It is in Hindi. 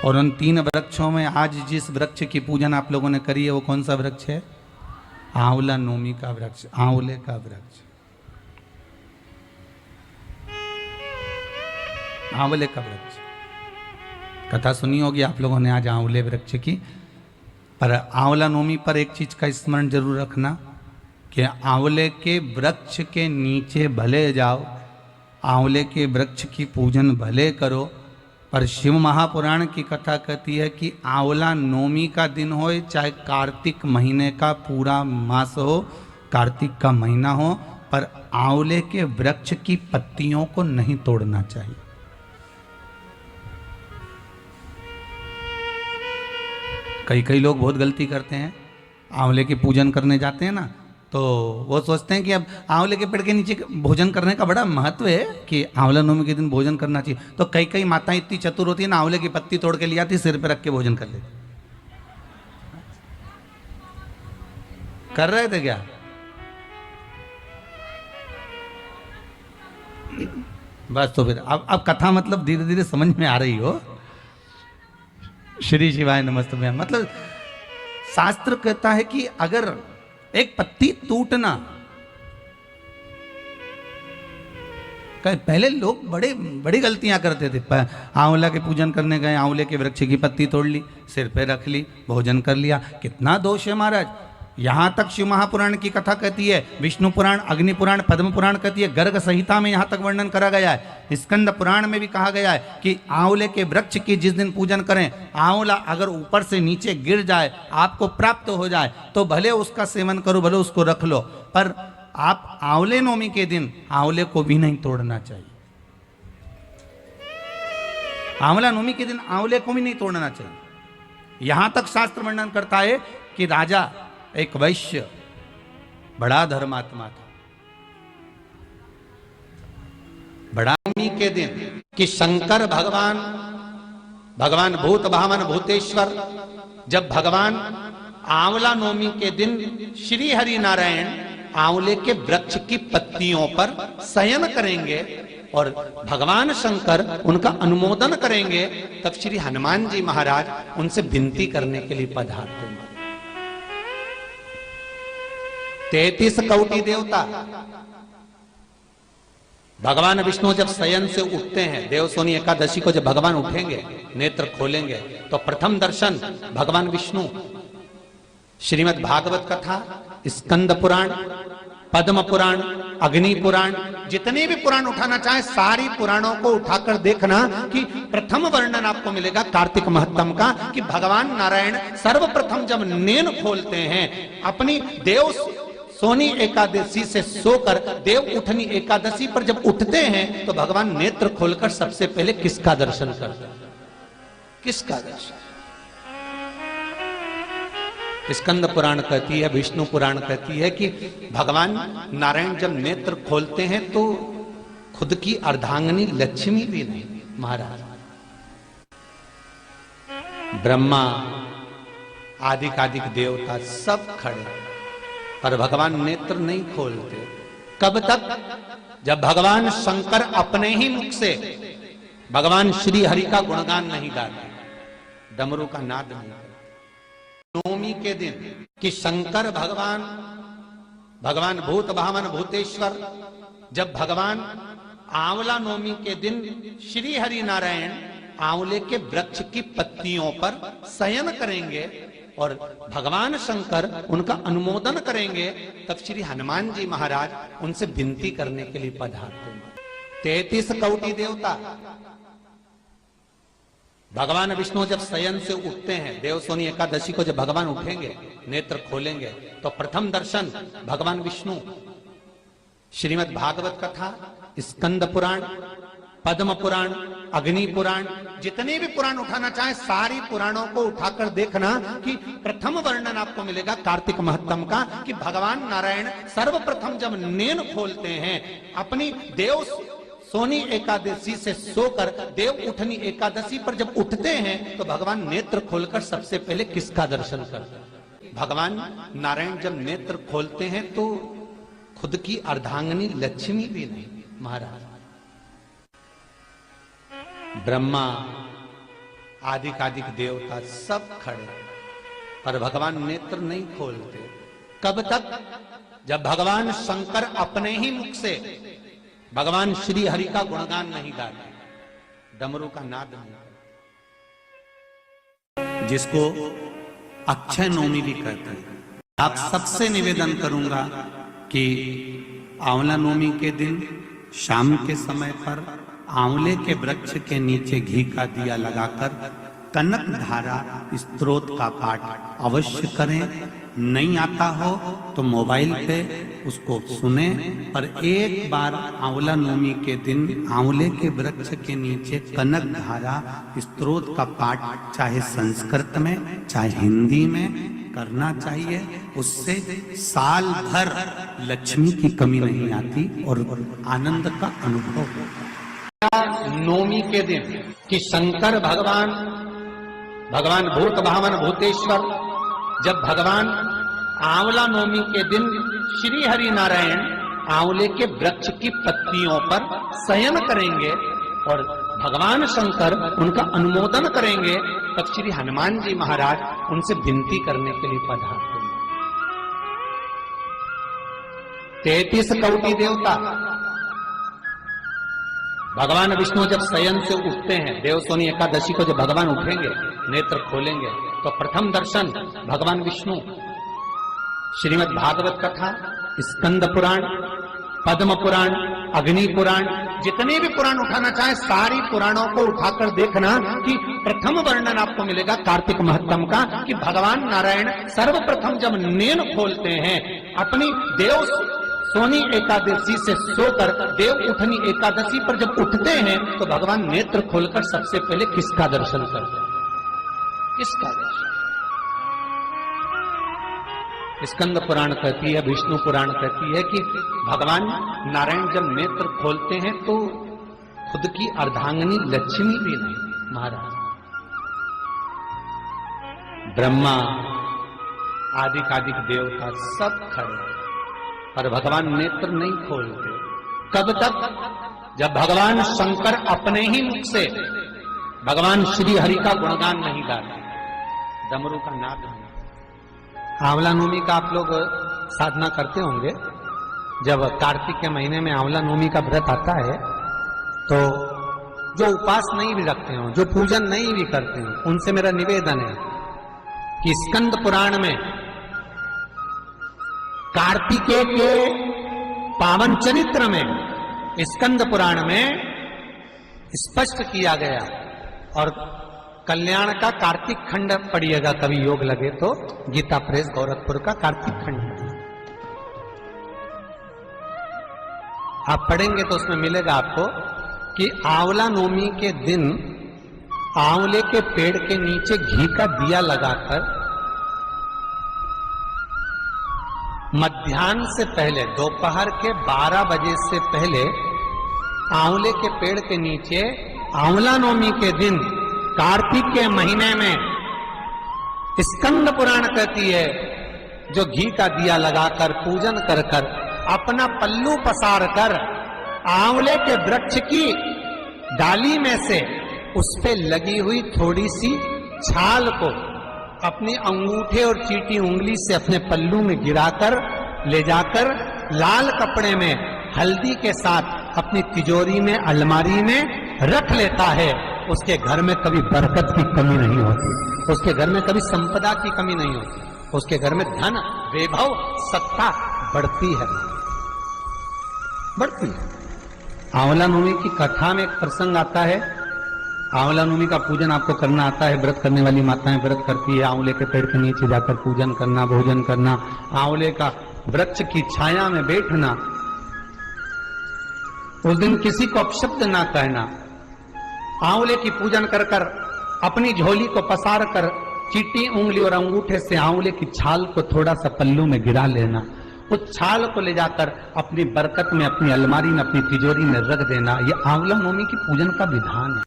और उन 3 वृक्षों में आज जिस वृक्ष की पूजन आप लोगों ने करी है वो कौन सा वृक्ष है? आंवला नोमी का वृक्ष, आंवले का वृक्ष, आंवले का वृक्ष। कथा सुनी होगी आप लोगों ने आज आंवले वृक्ष की। पर आंवला नोमी पर एक चीज का स्मरण जरूर रखना कि आंवले के वृक्ष के नीचे भले जाओ, आंवले के वृक्ष की पूजन भले करो, पर शिव महापुराण की कथा कहती है कि आंवला नौमी का दिन हो चाहे कार्तिक महीने का पूरा मास हो, कार्तिक का महीना हो, पर आंवले के वृक्ष की पत्तियों को नहीं तोड़ना चाहिए। कई लोग बहुत गलती करते हैं, आंवले की पूजन करने जाते हैं ना, तो वो सोचते हैं कि अब आंवले के पेड़ के नीचे भोजन करने का बड़ा महत्व है कि आंवला नवमी के दिन भोजन करना चाहिए। तो कई माताएं इतनी चतुर होती है ना, आंवले की पत्ती तोड़ के ले आती, सिर पे रख के भोजन कर लेती। कर रहे थे क्या? बस तो फिर अब कथा मतलब धीरे धीरे समझ में आ रही हो। श्री शिवाय नमस्ते में मतलब शास्त्र कहता है कि अगर एक पत्ती टूटना, पहले लोग बड़ी गलतियां करते थे। आंवला के पूजन करने गए, आंवले के वृक्ष की पत्ती तोड़ ली, सिर पे रख ली, भोजन कर लिया। कितना दोष है महाराज। यहां तक शिव महापुराण की कथा कहती है, विष्णु पुराण, अग्नि पुराण, पद्म पुराण कहती है, गर्ग संहिता में यहां तक वर्णन करा गया है। स्कंद पुराण में भी कहा गया है कि आंवले के वृक्ष की जिस दिन पूजन करें, आंवला अगर ऊपर से नीचे गिर जाए, आपको प्राप्त हो जाए, तो भले उसका सेवन करो, भले उसको रख लो, पर आप आंवले नवमी के दिन आंवले को भी नहीं तोड़ना चाहिए। आंवला नवमी के दिन आंवले को भी नहीं तोड़ना चाहिए। यहां तक शास्त्र वर्णन करता है कि राजा एक वैश्य बड़ा धर्मात्मा था, बड़ा नवमी के दिन कि शंकर भगवान भूत भावन भूतेश्वर, जब भगवान आंवला नवमी के दिन श्री हरि नारायण आंवले के वृक्ष की पत्तियों पर शयन करेंगे और भगवान शंकर उनका अनुमोदन करेंगे, तब श्री हनुमान जी महाराज उनसे विनती करने के लिए पधारते हैं। 33 कोटि देवता, भगवान विष्णु जब शयन से उठते हैं, देवसोनी एकादशी को जब भगवान उठेंगे, नेत्र खोलेंगे, तो प्रथम दर्शन भगवान विष्णु। श्रीमद् भागवत कथा, स्कंद पुराण, पद्म पुराण, अग्नि पुराण, जितने भी पुराण उठाना चाहे सारी पुराणों को उठाकर देखना कि प्रथम वर्णन आपको मिलेगा कार्तिक महत्तम का कि भगवान नारायण सर्वप्रथम जब नेन खोलते हैं, अपनी देव सोनी एकादशी से सोकर देव उठनी एकादशी पर जब उठते हैं, तो भगवान नेत्र खोलकर सबसे पहले किसका दर्शन करते हैं? किसका दर्शन? स्कंद पुराण कहती है, विष्णु पुराण कहती है कि भगवान नारायण जब नेत्र खोलते हैं तो खुद की अर्धांगिनी लक्ष्मी भी नहीं, महाराज ब्रह्मा आदिकादिक देवता सब खड़े, पर भगवान नेत्र नहीं खोलते। कब तक? जब भगवान शंकर अपने ही मुख से भगवान श्री हरि का गुणगान नहीं गाते, डमरू का नाद नहीं गाते। नवमी के दिन कि शंकर भगवान भूत भावन भूतेश्वर, जब भगवान आंवला नवमी के दिन श्री हरि नारायण आंवले के वृक्ष की पत्तियों पर शयन करेंगे और भगवान शंकर उनका अनुमोदन करेंगे, तब श्री हनुमान जी महाराज उनसे विनती करने के लिए पधारते हैं। 33 कोटि देवता, भगवान विष्णु जब शयन से उठते हैं, देवसोनी एकादशी को जब भगवान उठेंगे, नेत्र खोलेंगे, तो प्रथम दर्शन भगवान विष्णु। श्रीमद् भागवत कथा, स्कंद पुराण, पद्म पुराण, अग्नि पुराण, जितने भी पुराण उठाना चाहे सारी पुराणों को उठाकर देखना कि प्रथम वर्णन आपको मिलेगा कार्तिक महत्तम का कि भगवान नारायण सर्वप्रथम जब नेन खोलते हैं, अपनी देव सोनी एकादशी से सोकर देव उठनी एकादशी पर जब उठते हैं, तो भगवान नेत्र खोलकर सबसे पहले किसका दर्शन करते हैं? भगवान नारायण जब नेत्र खोलते हैं तो खुद की अर्धांगिनी लक्ष्मी भी नहीं, महाराज ब्रह्मा आदिकादिक देवता सब खड़े, पर भगवान नेत्र नहीं खोलते। कब तक? जब भगवान शंकर अपने ही मुख से भगवान श्री हरि का गुणगान नहीं गाते, डमरू का नाद नहीं करते, जिसको अक्षय नवमी भी कहते हैं। आप सबसे निवेदन करूंगा कि आंवला नवमी के दिन शाम के समय पर आंवले के वृक्ष के नीचे घी का दिया लगाकर कनक धारा स्तोत्र का पाठ अवश्य करें। नहीं आता हो तो मोबाइल पे उसको सुने, पर एक बार आंवला नवमी के दिन आंवले के वृक्ष के नीचे कनक धारा स्तोत्र का पाठ चाहे संस्कृत में चाहे हिंदी में करना चाहिए। उससे साल भर लक्ष्मी की कमी नहीं आती और आनंद का अनुभव होता। नवमी के दिन कि शंकर भगवान भूत भावन भूतेश्वर, जब भगवान आंवला नवमी के दिन श्री हरि नारायण आंवले के वृक्ष की पत्तियों पर शयन करेंगे और भगवान शंकर उनका अनुमोदन करेंगे, तब श्री हनुमान जी महाराज उनसे विनती करने के लिए पधारते हैं। 33 कोटि देवता, भगवान विष्णु जब शयन से उठते हैं, देवसोनी एकादशी को जब भगवान उठेंगे, नेत्र खोलेंगे, तो प्रथम दर्शन भगवान विष्णु श्रीमद् भागवत कथा, स्कंद पुराण, पद्म पुराण, अग्नि पुराण, जितने भी पुराण उठाना चाहे सारी पुराणों को उठाकर देखना कि प्रथम वर्णन आपको मिलेगा कार्तिक महत्तम का, कि भगवान नारायण सर्वप्रथम जब नेत्र खोलते हैं अपनी देव सोनी एकादशी से सोकर देव उठनी एकादशी पर जब उठते हैं, तो भगवान नेत्र खोलकर सबसे पहले किसका दर्शन करते हैं? किसका दर्शन? स्कंद पुराण कहती है, विष्णु पुराण कहती है कि भगवान नारायण जब नेत्र खोलते हैं तो खुद की अर्धांगिनी लक्ष्मी भी नहीं, महाराज ब्रह्मा आदिकादिक देवता सब खड़े, पर भगवान नेत्र नहीं खोलते। कब तक? जब भगवान शंकर अपने ही मुख से भगवान श्री हरि का गुणगान नहीं गाते, डमरू का नाद नहीं। आंवला नवमी का आप लोग साधना करते होंगे। जब कार्तिक के महीने में आंवला नवमी का व्रत आता है, तो जो उपास नहीं भी रखते हो, जो पूजन नहीं भी करते हो, उनसे मेरा निवेदन है कि स्कंद पुराण में कार्तिकेय के पावन चरित्र में स्कंद पुराण में स्पष्ट किया गया, और कल्याण का कार्तिक खंड पढ़िएगा कभी योग लगे तो, गीता प्रेस गोरखपुर का कार्तिक खंड आप पढ़ेंगे तो उसमें मिलेगा आपको कि आंवला नवमी के दिन आंवले के पेड़ के नीचे घी का दिया लगाकर मध्याह्न से पहले, दोपहर के 12 बजे से पहले आंवले के पेड़ के नीचे आंवला नवमी के दिन कार्तिक के महीने में स्कंद पुराण कहती है, जो घी का दिया लगाकर पूजन कर कर अपना पल्लू पसार कर आंवले के वृक्ष की डाली में से उस पे लगी हुई थोड़ी सी छाल को अपनी अंगूठे और चीटी उंगली से अपने पल्लू में गिराकर ले जाकर लाल कपड़े में हल्दी के साथ अपनी तिजोरी में, अलमारी में रख लेता है। उसके घर में कभी बरकत की कमी नहीं होती, उसके घर में कभी संपदा की कमी नहीं होती, उसके घर में धन, वैभव, सत्ता बढ़ती है, बढ़ती है। आंवला नवमी की कथा में एक प्रसंग आता है। आंवला नवमी का पूजन आपको करना आता है, व्रत करने वाली माताएं व्रत करती है, आंवले के पेड़ के नीचे जाकर पूजन करना, भोजन करना, आंवले का वृक्ष की छाया में बैठना, उस दिन किसी को अपशब्द ना कहना, आंवले की पूजन कर कर अपनी झोली को पसार कर चीटी उंगली और अंगूठे से आंवले की छाल को थोड़ा सा पल्लू में गिरा लेना, उस छाल को ले जाकर अपनी बरकत में, अपनी अलमारी में, अपनी तिजोरी में रख देना। यह आंवला नवमी की पूजन का विधान है।